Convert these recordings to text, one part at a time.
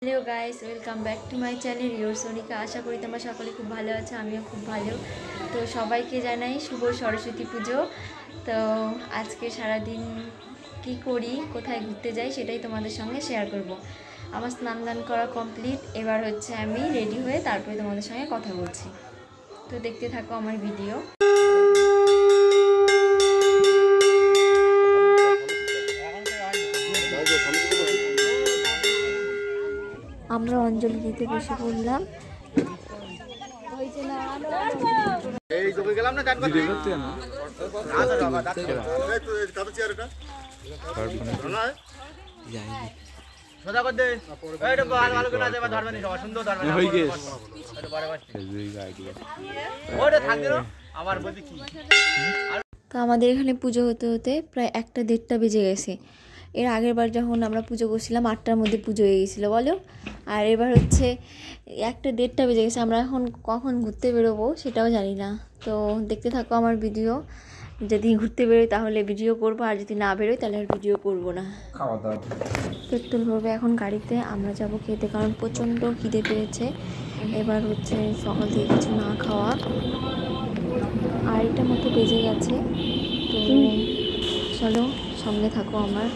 Hello guys, welcome back to my channel your Sonika. আশা করি তোমরা সকলে খুব ভালো আছো, আমিও খুব ভালো। তো সবাইকে জানাই শুভ সরস্বতী পুজো। তো আজকে সারাদিন কি করি, কোথায় ঘুরতে যাই সেটাই তোমাদের সঙ্গে শেয়ার করব। আমার স্নান দান করা কমপ্লিট, এবার হচ্ছে আমি রেডি হয়ে তারপরে তোমাদের সঙ্গে কথা বলছি। তো দেখতে থাকো আমার ভিডিও। আমরা অঞ্জলি দিতে বসে পড়লাম। তো আমাদের এখানে পুজো হতে হতে প্রায় 1টা-1:30টা বেজে গেছে। এর আগের বার যখন আমরা পুজো করছিলাম 8টার মধ্যে পুজো হয়ে গেছিলো বলো, আর এবার হচ্ছে 1টা-1:30টা বেজে গেছে। আমরা এখন কখন ঘুরতে বেরোবো সেটাও জানি না। তো দেখতে থাকো আমার ভিডিও। যদি ঘুরতে বেরোই তাহলে ভিডিও করবো, আর যদি না বেরোই তাহলে আর ভিডিও করবো না। পেট্রোল ভরবে এখন গাড়িতে, আমরা যাব খেতে, কারণ প্রচণ্ড খিদে পেয়েছে। এবার হচ্ছে সকাল থেকে কিছু না খাওয়া, 2:30টার মতো বেজে গেছে। তো চলো সঙ্গে থাকো আমার।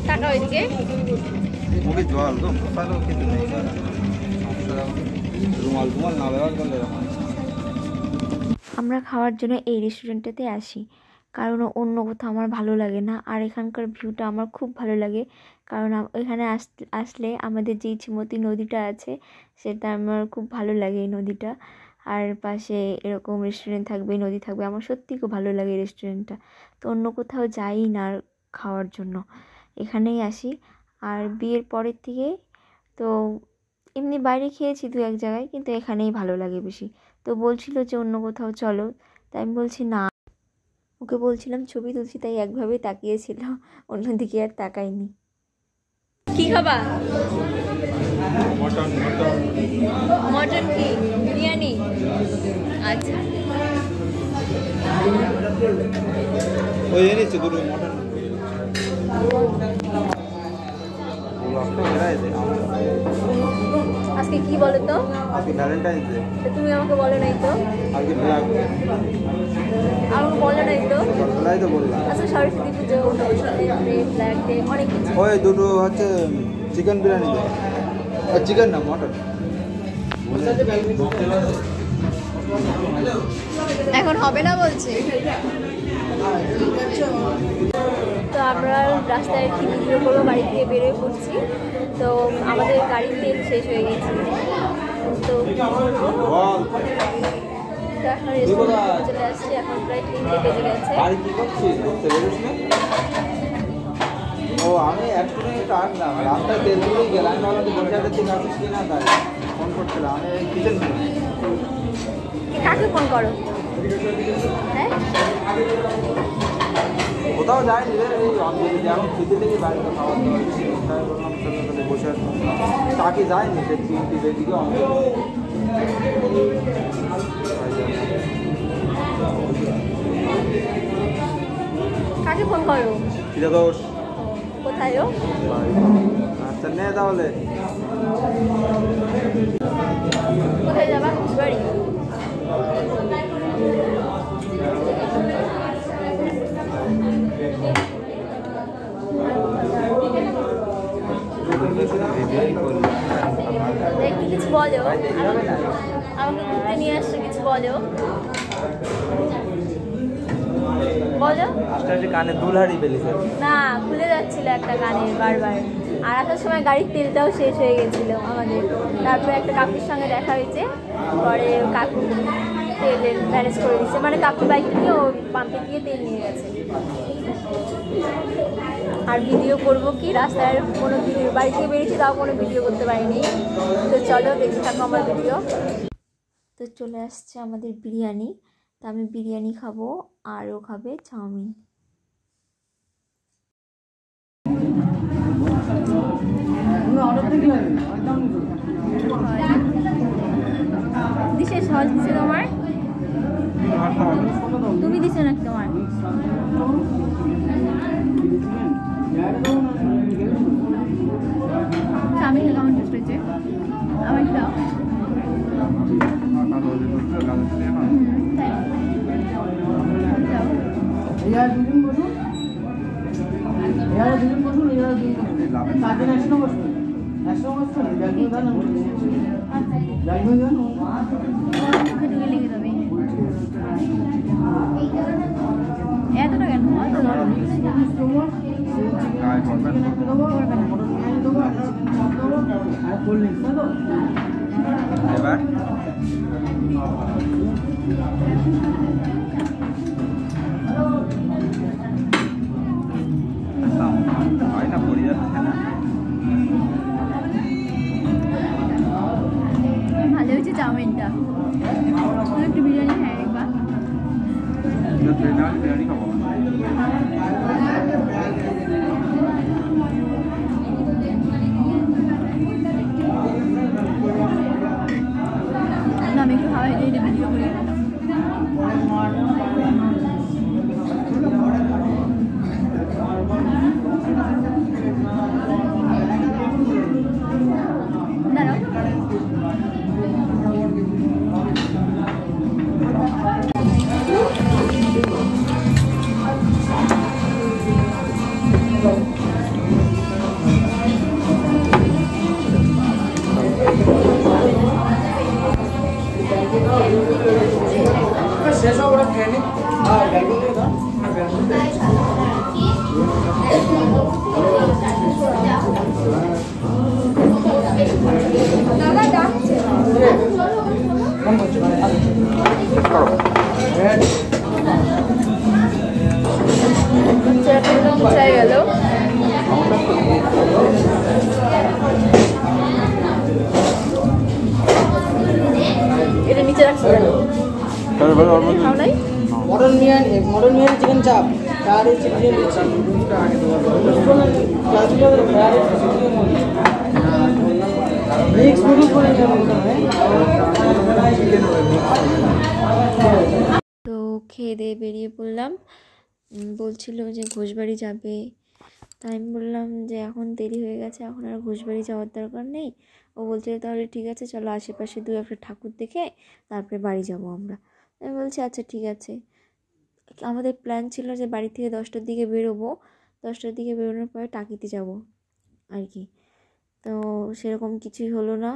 টাকা ওইদিকে আমরা খাওয়ার জন্য এই রেস্টুরেন্টটাতে আসি, কারণ অন্য কোথাও আমার ভালো লাগে না। আর এখানকার ভিউটা আমার খুব ভালো লাগে, কারণ এখানে আসলে আমাদের যে ইছামতি নদীটা আছে সেটা আমার খুব ভালো লাগে, এই নদীটা। আর পাশে এরকম রেস্টুরেন্ট থাকবে, নদী থাকবে, আমার সত্যিই খুব ভালো লাগে এই রেস্টুরেন্টটা। তো অন্য কোথাও যাই না খাওয়ার জন্য, এখানেই আসি। আর বিয়ের পরের থেকে তো এমনি বাইরে খেয়েছি 2-1 জায়গায়, কিন্তু এখানেই ভালো লাগে বেশি। তো বলছিল যে অন্য কোথাও চলো, তাই আমি বলছি না। ওকে বলছিলাম ছবি তুলছি, তাই একভাবেই তাকিয়েছিল, অন্যদিকে আর তাকাইনি। কি খাবা? মটন কি বিরিয়ানি? আচ্ছা, ওই এনেছে দুটো মটন। আজকে কি বলো তো? আজকে ভ্যালেন্টাইন্স ডে। তুমি আমাকে বলো নাই তো? আজকে ব্ল্যাক ডে। আমাকে বলো নাই তো? বলাই তো বললাম। আচ্ছা, সরস্বতী পুজো, ব্ল্যাক ডে, অনেক কিছু। ওই দুটো হচ্ছে চিকেন বিরিয়ানি দে। চিকেন না, মটন। এখন হবে না বলছে। তো আমরা রাস্তায় কি ভিডিও করবো, বাড়ি থেকে বেরোয় পড়ছি। তো আমাদের গাড়ির তেল শেষ হয়ে গেছে, তো এখন রেস্টুরেন্টে চলে আসছি। এখন প্রায় 3টে বেজে গেছে। ও আমি একটু আসলাম, রাস্তায় তেল দিয়েই গেলাম, আমি ভাবলাম যে বসিরহাটের দিকে আসিস কি না, তাই ফোন করছিলাম। আমি কিচেন কাকে ফোন করো? হ্যাঁ, কোথাও যায়নি রে, এই এখন খেতে থেকে বাড়িতে খাওয়া দাওয়া বললাম চলো বসে তাকে যায়নি, সে 3টির দিকে কাকে ফোন করো? দোষ কোথায় ও? আচ্ছা নে তাহলে। কোথায় যাবা? বাড়ি? একটু কিছু বলো, আমাকে ঘুরতে নিয়ে আসছো, কিছু বলো বলো। কানে দুল হারিয়ে ফেলেছে না, খুলে যাচ্ছিল একটা কানের বারবার। আর আসার সময় গাড়ির তেলটাও শেষ হয়ে গেছিলো আমাদের। তারপরে একটা কাকুর সঙ্গে দেখা হয়েছে, পরে কাকু তেলের ম্যানেজ করে দিচ্ছে, মানে কাকুর বাইক নিয়ে ও পাম্পে গিয়ে তেল নিয়ে গেছে। আর ভিডিও করবো কি, রাস্তায় কোনো ভিডিও, বাড়ি থেকে বেরিয়েছি তাও কোনো ভিডিও করতে পারিনি। তো চলো দেখতে থাকো আমার ভিডিও। তো চলে আসছে আমাদের বিরিয়ানি, তো আমি বিরিয়ানি খাবো আর ও খাবে চাউমিন। দিশে সহজ দিছে তোমার? তুমি দিছো নাকি তোমার? এবার হয় না, পড়ে যাচ্ছে না। ভালো হয়েছে চাউমিনটা। একটু বিরিয়ানি খাই একবার। বিরিয়ানি খাবো। না আমি একটু খাওয়াই এটা ভিডিও করে শেষ হবে ওরা ট্রেনে। হ্যাঁ ব্যাঙ্গল থেকে দাও। দাদা ডাকছে চাই গেল। এটা নিচে রাখছো কেন? মটন মিয়ান চিকেন চাপ আর চিকেন মিক্স নুডলস করে তো খেয়ে দিয়ে বেরিয়ে পড়লাম। বলছিল যে ঘোষবাড়ি যাবে, তাই আমি বললাম যে এখন দেরি হয়ে গেছে, এখন আর ঘোষবাড়ি যাওয়ার দরকার নেই। ও বলছিল তাহলে ঠিক আছে চলো আশেপাশে দু একটা ঠাকুর দেখে তারপরে বাড়ি যাব আমরা। আমি বলছি আচ্ছা ঠিক আছে। আমাদের প্ল্যান ছিল যে বাড়ি থেকে 10টার দিকে বেরোবো, 10টার দিকে বেরোনোর পরে টাকিতে যাব আর কি। তো সেরকম কিছুই হলো না,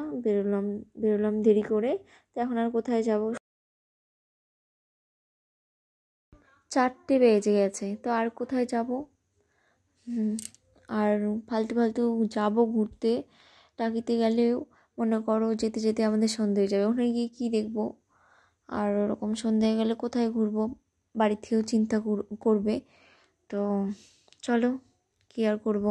বেরোলাম দেরি করে। তো এখন আর কোথায় যাব, 4টে বেজে গেছে, তো আর কোথায় যাব। আর ফালতু যাব ঘুরতে, টাকিতে গেলেও মনে করো যেতে যেতে আমাদের সন্ধে হয়ে যাবে, ওখানে গিয়ে কী দেখবো। আর ওরকম সন্ধে হয়ে গেলে কোথায় ঘুরবো, বাড়ি থেকেও চিন্তা করবে। তো চলো কি আর করবো।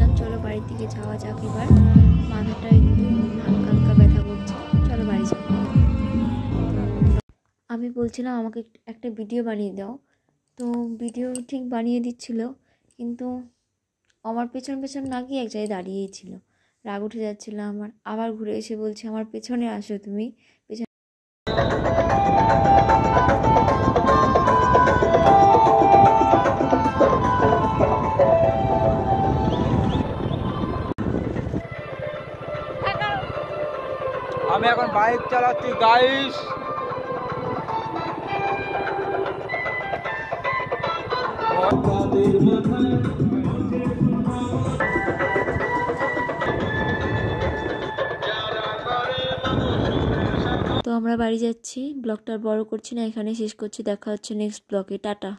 চলো যাওয়া যাক এবার। মাথাটা একটু হালকা হালকা ব্যথা করছে, চলো বাড়ি যাবো। আমি বলছিলাম আমাকে একটা ভিডিও বানিয়ে দাও, তো ভিডিও ঠিক বানিয়ে দিচ্ছিল, কিন্তু আমার পেছন না গিয়ে এক জায়গায় দাঁড়িয়েই ছিল। রাগ উঠে যাচ্ছিলো আমার, আবার ঘুরে এসে বলছে আমার পেছনে আসো তুমি পেছনে। আমি এখন বাইক চালাচ্ছি গাইস। তো আমরা বাড়ি যাচ্ছি, ব্লগটা বড় করছি না, এখানে শেষ করছি। দেখা হচ্ছে নেক্সট ব্লগে, টাটা।